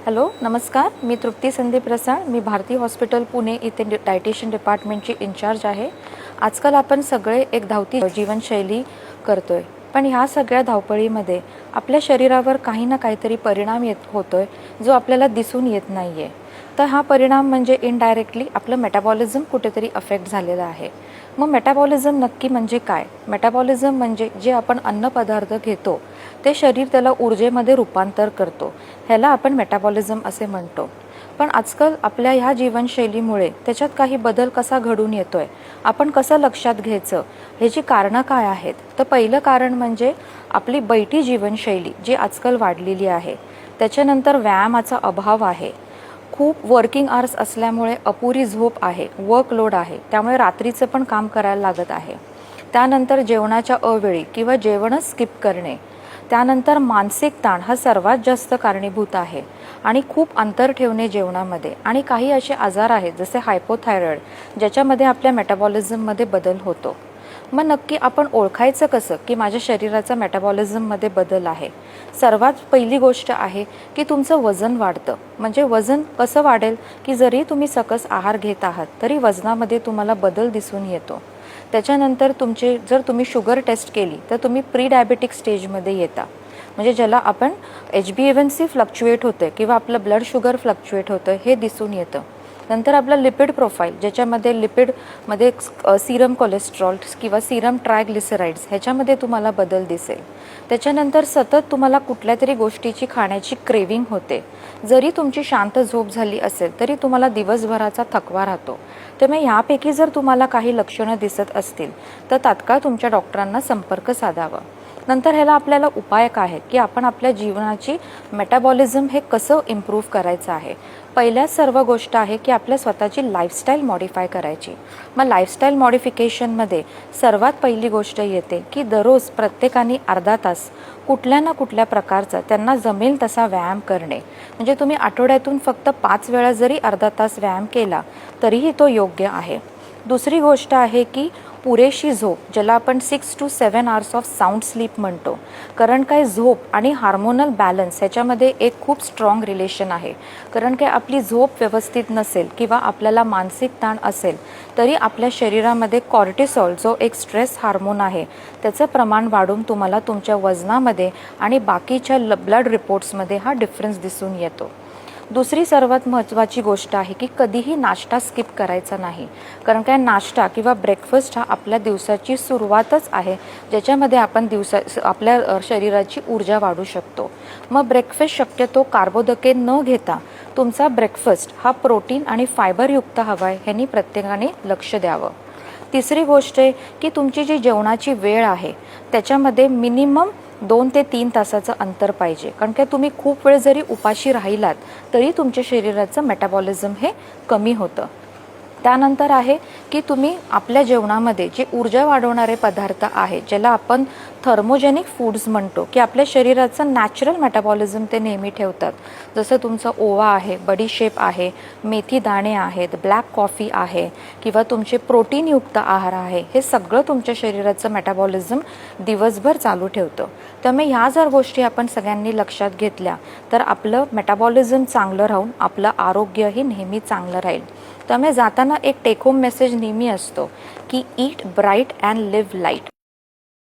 Hello नमस्कार, मी तृप्ती संदीप प्रसाद. मी Bharti hospital Pune इथे dietitian डिपार्टमेंटची in charge आहे. आजकाल आपण सगळे एक धावती जीवनशैली करतोय, पण ह्या सगळ्या धावपळीमध्ये आपल्या शरीरावर काही ना काहीतरी परिणाम होतोय जो आपल्याला दिसून येत नाहीये. तर हा परिणाम म्हणजे इनडायरेक्टली आपलं मेटाबॉलिझम कुठेतरी अफेक्ट झालेलं आहे. मग मेटाबॉलिझम नक्की म्हणजे काय? मेटाबॉलिझम म्हणजे जे आपण अन्नपदार्थ घेतो ते शरीर त्याला ऊर्जेमध्ये रूपांतर करतो, ह्याला आपण मेटाबॉलिझम असे म्हणतो. पण आजकाल आपल्या ह्या जीवनशैलीमुळे त्याच्यात काही बदल कसा घडून येतोय, आपण कसं लक्षात घ्यायचं, ह्याची कारणं काय आहेत? तर पहिलं कारण म्हणजे आपली बैठी जीवनशैली जी आजकाल वाढलेली आहे. त्याच्यानंतर व्यायामाचा अभाव आहे. खूप वर्किंग आवर्स असल्यामुळे अपुरी झोप आहे, वर्कलोड आहे, त्यामुळे रात्रीचं पण काम करायला लागत आहे. त्यानंतर जेवणाच्या अवेळी किंवा जेवणच स्किप करणे. त्यानंतर मानसिक ताण हा सर्वात जास्त कारणीभूत आहे आणि खूप अंतर ठेवणे जेवणामध्ये. आणि काही असे आजार आहेत जसे हायपोथायरॉइड, ज्याच्यामध्ये आपल्या मेटाबॉलिझममध्ये बदल होतो. मग नक्की आपण ओळखायचं कसं की माझ्या शरीराचा मेटाबॉलिझममध्ये बदल आहे? सर्वात पहिली गोष्ट आहे की तुमचं वजन वाढतं. म्हणजे वजन कसं वाढेल की जरी तुम्ही सकस आहार घेत आहात तरी वजनामध्ये तुम्हाला बदल दिसून येतो. त्याच्यानंतर जर तुम्ही शुगर टेस्ट केली तर तुम्ही प्री डायबेटिक स्टेजमध्ये येता. म्हणजे ज्याला आपण HbA1c फ्लक्च्युएट होते किंवा आपलं ब्लड शुगर फ्लक्च्युएट होतं हे दिसून येतं. नंतर आपलं लिपिड प्रोफाईल, ज्याच्यामध्ये लिपिडमध्ये सीरम कोलेस्ट्रॉल किंवा सीरम ट्रायग्लिसराइड्स ह्याच्यामध्ये तुम्हाला बदल दिसेल. त्याच्यानंतर सतत तुम्हाला कुठल्या तरी गोष्टीची खाण्याची क्रेविंग होते. जरी तुमची शांत झोप झाली असेल तरी तुम्हाला दिवसभराचा थकवा राहतो. त्यामुळे ह्यापैकी जर तुम्हाला काही लक्षणं दिसत असतील तर तात्काळ तुमच्या डॉक्टरांना संपर्क साधावा. नंतर ह्याला आपल्याला उपाय काय आहेत की आपण आपल्या जीवनाची मेटाबॉलिझम हे कसं इम्प्रूव्ह करायचं आहे. पहिल्याच सर्व गोष्ट आहे की आपल्या स्वतःची लाईफस्टाईल मॉडिफाय करायची. मग लाईफस्टाईल मॉडिफिकेशनमध्ये सर्वात पहिली गोष्ट येते की दररोज प्रत्येकाने अर्धा तास कुठल्या ना कुठल्या प्रकारचा त्यांना जमेल तसा व्यायाम करणे. म्हणजे तुम्ही आठवड्यातून फक्त 5 वेळा जरी अर्धा तास व्यायाम केला तरीही तो योग्य आहे. दुसरी गोष्ट आहे की पुरेशी झोप, ज्याला आपण 6 to 7 hours of sound sleep म्हणतो. कारण काय, झोप आणि हार्मोनल बॅलन्स ह्याच्यामध्ये एक खूप स्ट्रॉंग रिलेशन आहे. कारण काय, आपली झोप व्यवस्थित नसेल किंवा आपल्याला मानसिक ताण असेल तरी आपल्या शरीरामध्ये कॉर्टिसॉल जो एक स्ट्रेस हार्मोन आहे त्याचं प्रमाण वाढून तुम्हाला तुमच्या वजनामध्ये आणि बाकीच्या ब्लड रिपोर्ट्समध्ये हा डिफरन्स दिसून येतो. दुसरी सर्वात महत्त्वाची गोष्ट आहे की कधीही नाश्ता स्किप करायचा नाही. कारण काय, नाश्ता किंवा ब्रेकफास्ट हा आपल्या दिवसाची सुरुवातच आहे, ज्याच्यामध्ये आपण आपल्या शरीराची ऊर्जा वाढू शकतो. मग ब्रेकफास्ट शक्यतो कार्बोदके न घेता तुमचा ब्रेकफास्ट हा प्रोटीन आणि फायबरयुक्त हवा आहे, ह्यांनी प्रत्येकाने लक्ष द्यावं. तिसरी गोष्ट आहे की तुमची जी जेवणाची वेळ आहे त्याच्यामध्ये मिनिमम 2 ते 3 तासाचं अंतर पाहिजे. कारण की तुम्ही खूप वेळ जरी उपाशी राहिलात तरी तुमच्या शरीराचं मेटाबॉलिझम हे कमी होतं. त्यानंतर आहे की तुम्ही आपल्या जेवणामध्ये जे ऊर्जा वाढवणारे पदार्थ आहेत, ज्याला आपण थर्मोजेनिक फूड्स म्हणतो, की आपल्या शरीराचं नॅचरल मेटाबॉलिझम ते नेहमी ठेवतात. जसं तुमचं ओवा आहे, बडीशेप आहे, मेथी दाणे आहेत, ब्लॅक कॉफी आहे किंवा तुमचे प्रोटीनयुक्त आहार आहे, हे सगळं तुमच्या शरीराचं मेटाबॉलिझम दिवसभर चालू ठेवतं. त्यामुळे ह्या जर गोष्टी आपण सगळ्यांनी लक्षात घेतल्या तर आपलं मेटाबॉलिझम चांगलं राहून आपलं आरोग्यही नेहमी चांगलं राहील. त्यामुळे जाताना एक टेक होम मेसेज नेहमी असतो की ईट ब्राईट अँड लिव्ह लाईट.